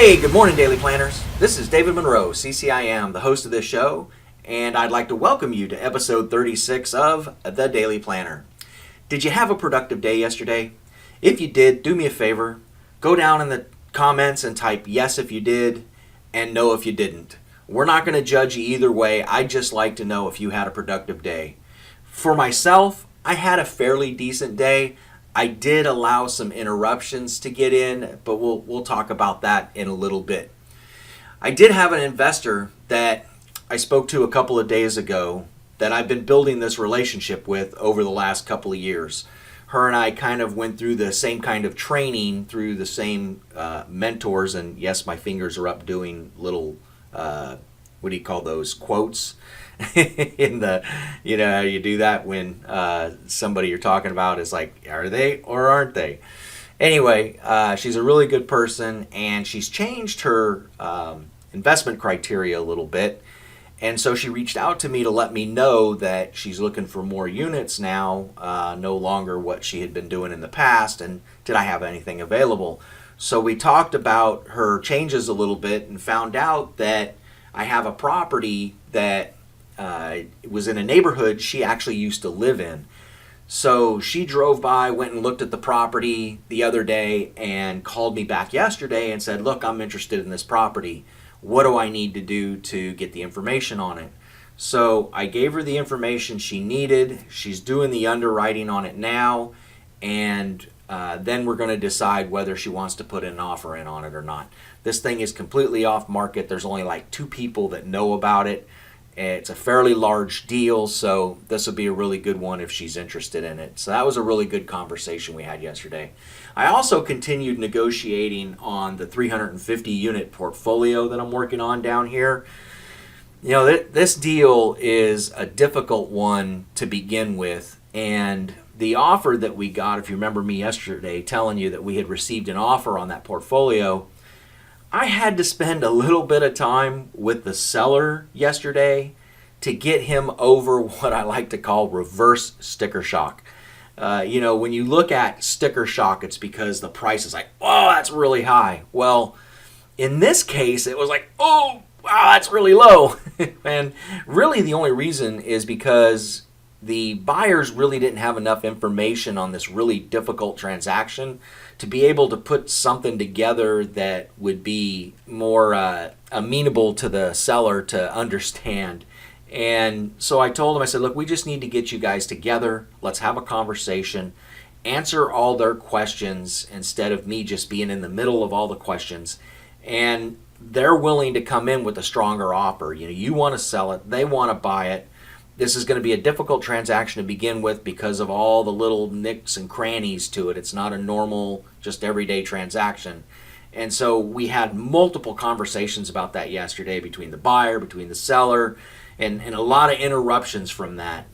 Hey, good morning, Daily Planners. This is David Monroe, CCIM, the host of this show, and I'd like to welcome you to episode 36 of The Daily Planner. Did you have a productive day yesterday? If you did, do me a favor. Go down in the comments and type yes if you did and no if you didn't. We're not going to judge you either way. I'd just like to know if you had a productive day. For myself, I had a fairly decent day. I did allow some interruptions to get in, but we'll talk about that in a little bit. I did have an investor that I spoke to a couple of days ago that I've been building this relationship with over the last couple of years. Her and I kind of went through the same kind of training through the same mentors, and yes, my fingers are up doing little, what do you call those, quotes? In the, you do that when somebody you're talking about is like, are they or aren't they? Anyway, she's a really good person, and she's changed her investment criteria a little bit. And so she reached out to me to let me know that she's looking for more units now, no longer what she had been doing in the past, and did I have anything available? So we talked about her changes a little bit and found out that I have a property that was in a neighborhood she actually used to live in. So she drove by, went and looked at the property the other day, and called me back yesterday and said, look, I'm interested in this property. What do I need to do to get the information on it? So I gave her the information she needed. She's doing the underwriting on it now, and then we're going to decide whether she wants to put an offer in on it or not. This thing is completely off market. There's only like 2 people that know about it. It's a fairly large deal, so this will be a really good one if she's interested in it. So that was a really good conversation we had yesterday. I also continued negotiating on the 350 unit portfolio that I'm working on down here. This deal is a difficult one to begin with, and the offer that we got, if you remember me yesterday telling you that we had received an offer on that portfolio, I had to spend a little bit of time with the seller yesterday to get him over what I like to call reverse sticker shock. When you look at sticker shock, it's because the price is like, oh, that's really high. Well, in this case, it was like, oh, wow, that's really low. And really the only reason is because the buyers really didn't have enough information on this really difficult transaction to be able to put something together that would be more amenable to the seller to understand. And so I told him, I said, look, we just need to get you guys together. Let's have a conversation, answer all their questions instead of me just being in the middle of all the questions. And they're willing to come in with a stronger offer. You want to sell it, they want to buy it. This is going to be a difficult transaction to begin with because of all the little nicks and crannies to it. It's not a normal, just everyday transaction. And so we had multiple conversations about that yesterday between the buyer, between the seller, and a lot of interruptions from that.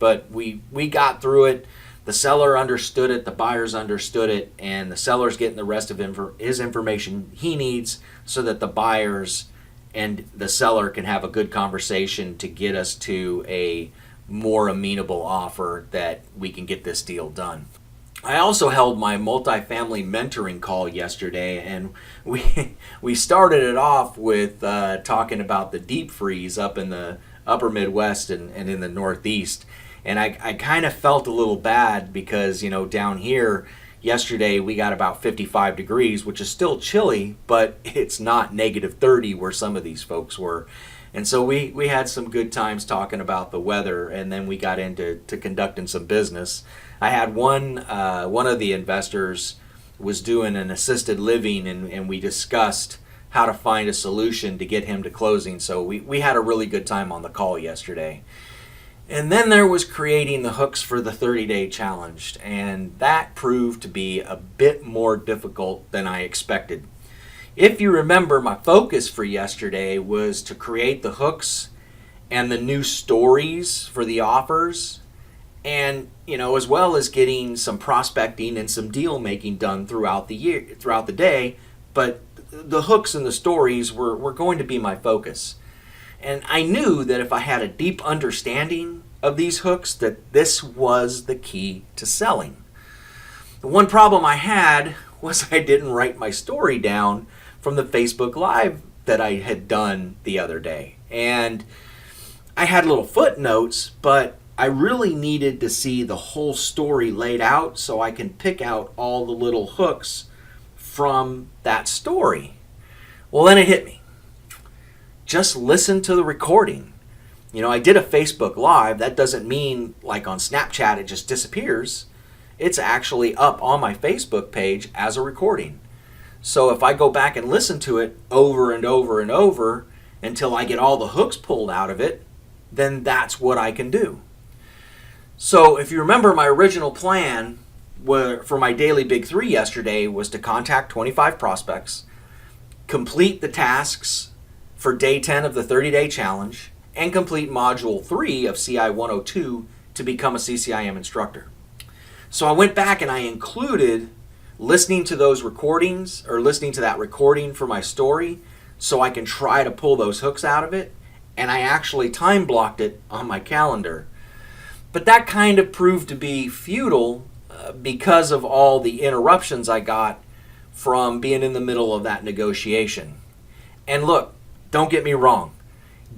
But we got through it. The seller understood it, the buyers understood it, and the seller's getting the rest of his information he needs so that the buyers and the seller can have a good conversation to get us to a more amenable offer that we can get this deal done. I also held my multifamily mentoring call yesterday, and we started it off with talking about the deep freeze up in the upper Midwest and in the Northeast. And I kind of felt a little bad because, down here, yesterday we got about 55 degrees, which is still chilly, but it's not negative 30 where some of these folks were. And so we had some good times talking about the weather, and then we got into conducting some business. I had one of the investors was doing an assisted living, and we discussed how to find a solution to get him to closing. So we had a really good time on the call yesterday. And then there was creating the hooks for the 30-day challenge, and that proved to be a bit more difficult than I expected. If you remember, my focus for yesterday was to create the hooks and the new stories for the offers, and as well as getting some prospecting and some deal making done throughout the day. But the hooks and the stories were going to be my focus. And I knew that if I had a deep understanding of these hooks, that this was the key to selling. The one problem I had was I didn't write my story down from the Facebook Live that I had done the other day. And I had little footnotes, but I really needed to see the whole story laid out so I can pick out all the little hooks from that story. Well, then it hit me. Just listen to the recording. I did a Facebook Live. That doesn't mean like on Snapchat it just disappears. It's actually up on my Facebook page as a recording. So if I go back and listen to it over and over and over until I get all the hooks pulled out of it, then that's what I can do. So if you remember, my original plan for my daily Big 3 yesterday was to contact 25 prospects, complete the tasks for day 10 of the 30-day challenge, and complete module 3 of CI 102 to become a CCIM instructor. So I went back and I included listening to those recordings, or listening to that recording for my story, so I can try to pull those hooks out of it, and I actually time blocked it on my calendar. But that kind of proved to be futile because of all the interruptions I got from being in the middle of that negotiation. And look, don't get me wrong,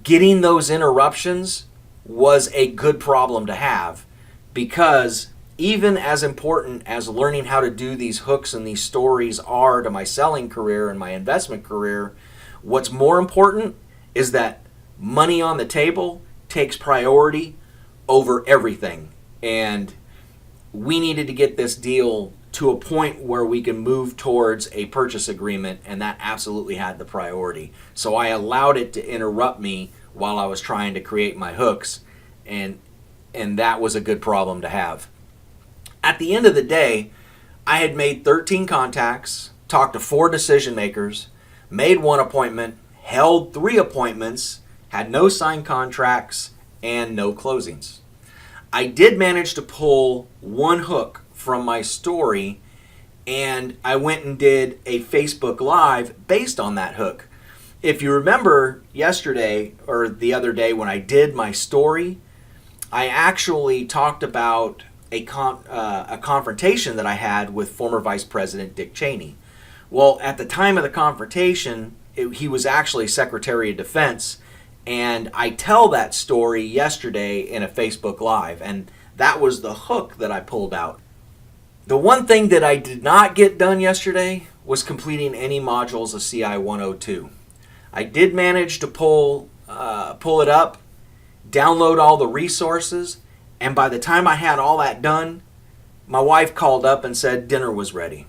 getting those interruptions was a good problem to have, because even as important as learning how to do these hooks and these stories are to my selling career and my investment career, what's more important is that money on the table takes priority over everything. And we needed to get this deal to a point where we can move towards a purchase agreement, and that absolutely had the priority. So I allowed it to interrupt me while I was trying to create my hooks, and that was a good problem to have. At the end of the day, I had made 13 contacts, talked to 4 decision makers, made 1 appointment, held 3 appointments, had no signed contracts, and no closings. I did manage to pull 1 hook from my story, and I went and did a Facebook Live based on that hook. If you remember yesterday or the other day when I did my story, I actually talked about a confrontation that I had with former Vice President Dick Cheney. Well, at the time of the confrontation, he was actually Secretary of Defense, and I tell that story yesterday in a Facebook Live, and that was the hook that I pulled out. The one thing that I did not get done yesterday was completing any modules of CI 102. I did manage to pull it up, download all the resources, and by the time I had all that done, my wife called up and said dinner was ready.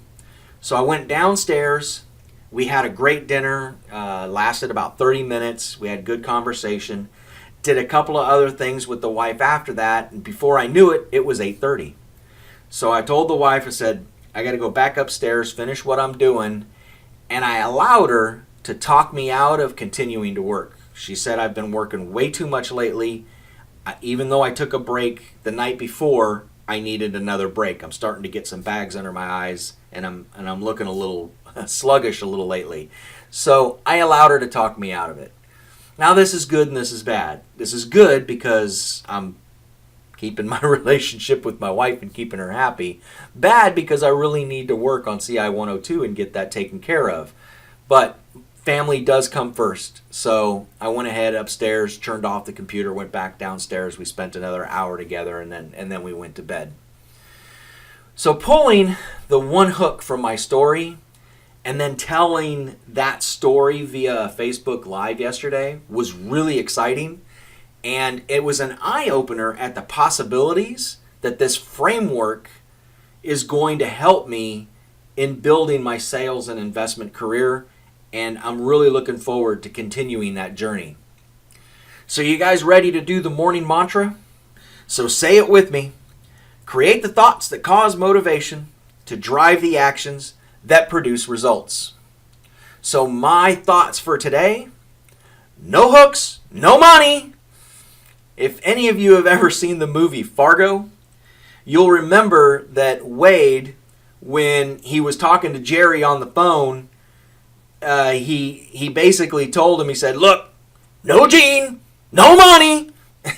So I went downstairs. We had a great dinner, lasted about 30 minutes. We had good conversation. Did a couple of other things with the wife after that, and before I knew it, it was 8:30. So I told the wife, I said, I got to go back upstairs, finish what I'm doing, and I allowed her to talk me out of continuing to work. She said, I've been working way too much lately. Even though I took a break the night before, I needed another break. I'm starting to get some bags under my eyes, and I'm looking a little sluggish a little lately. So I allowed her to talk me out of it. Now this is good and this is bad. This is good because I'm keeping my relationship with my wife and keeping her happy. Bad because I really need to work on CI 102 and get that taken care of. But family does come first. So I went ahead upstairs, turned off the computer, went back downstairs. We spent another hour together, and then we went to bed. So pulling the 1 hook from my story and then telling that story via Facebook Live yesterday was really exciting. And it was an eye-opener at the possibilities that this framework is going to help me in building my sales and investment career. And I'm really looking forward to continuing that journey. So you guys ready to do the morning mantra? So say it with me. Create the thoughts that cause motivation to drive the actions that produce results. So my thoughts for today: no hooks, no money. If any of you have ever seen the movie Fargo, you'll remember that Wade, when he was talking to Jerry on the phone, he basically told him, he said, look, no Gene, no money.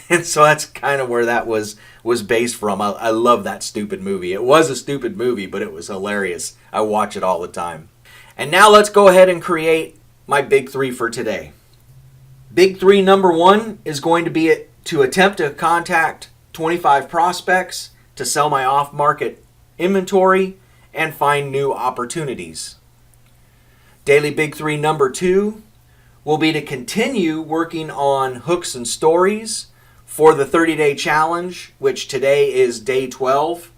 And so that's kind of where that was based from. I love that stupid movie. It was a stupid movie, but it was hilarious. I watch it all the time. And now let's go ahead and create my big three for today. Big three number one is going to be to attempt to contact 25 prospects to sell my off-market inventory and find new opportunities. Daily big three number two will be to continue working on hooks and stories for the 30-day challenge, which today is day 12.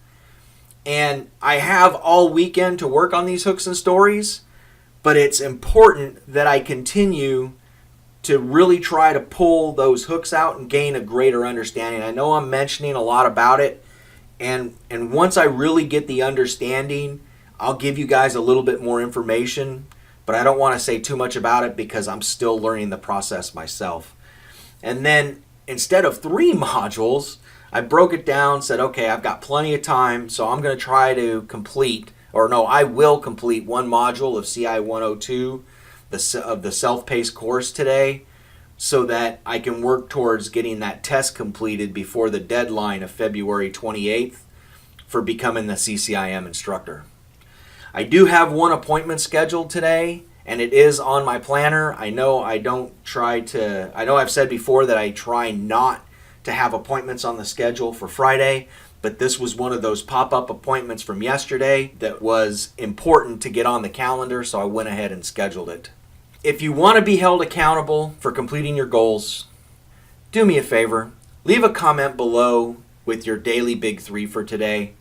And I have all weekend to work on these hooks and stories, but it's important that I continue to really try to pull those hooks out and gain a greater understanding. I know I'm mentioning a lot about it, and once I really get the understanding, I'll give you guys a little bit more information, but I don't want to say too much about it because I'm still learning the process myself. And then instead of 3 modules, I broke it down, said, okay, I've got plenty of time, so I'm going to try to I will complete 1 module of CI 102 of the self-paced course today, so that I can work towards getting that test completed before the deadline of February 28th for becoming the CCIM instructor. I do have 1 appointment scheduled today, and it is on my planner. I know I've said before that I try not to have appointments on the schedule for Friday, but this was one of those pop-up appointments from yesterday that was important to get on the calendar, so I went ahead and scheduled it. If you want to be held accountable for completing your goals, do me a favor. Leave a comment below with your daily big three for today.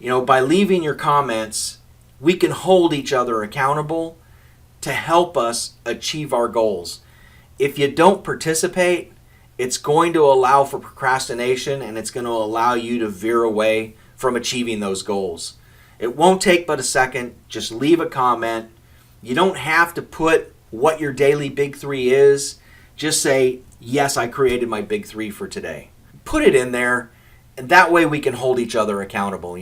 By leaving your comments, we can hold each other accountable to help us achieve our goals. If you don't participate, it's going to allow for procrastination, and it's going to allow you to veer away from achieving those goals. It won't take but a second. Just leave a comment. You don't have to put what your daily big three is. Just say, yes, I created my big three for today. Put it in there, and that way we can hold each other accountable.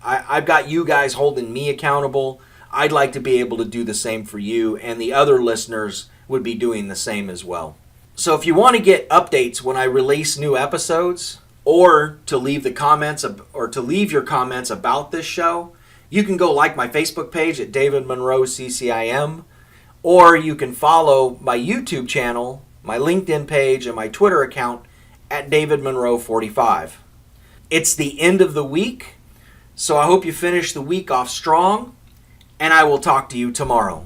I've got you guys holding me accountable. I'd like to be able to do the same for you, and the other listeners would be doing the same as well. So if you want to get updates when I release new episodes, or to leave your comments about this show, you can go like my Facebook page at David Monroe CCIM, or you can follow my YouTube channel, my LinkedIn page, and my Twitter account at David Monroe 45. It's the end of the week, so I hope you finish the week off strong, and I will talk to you tomorrow.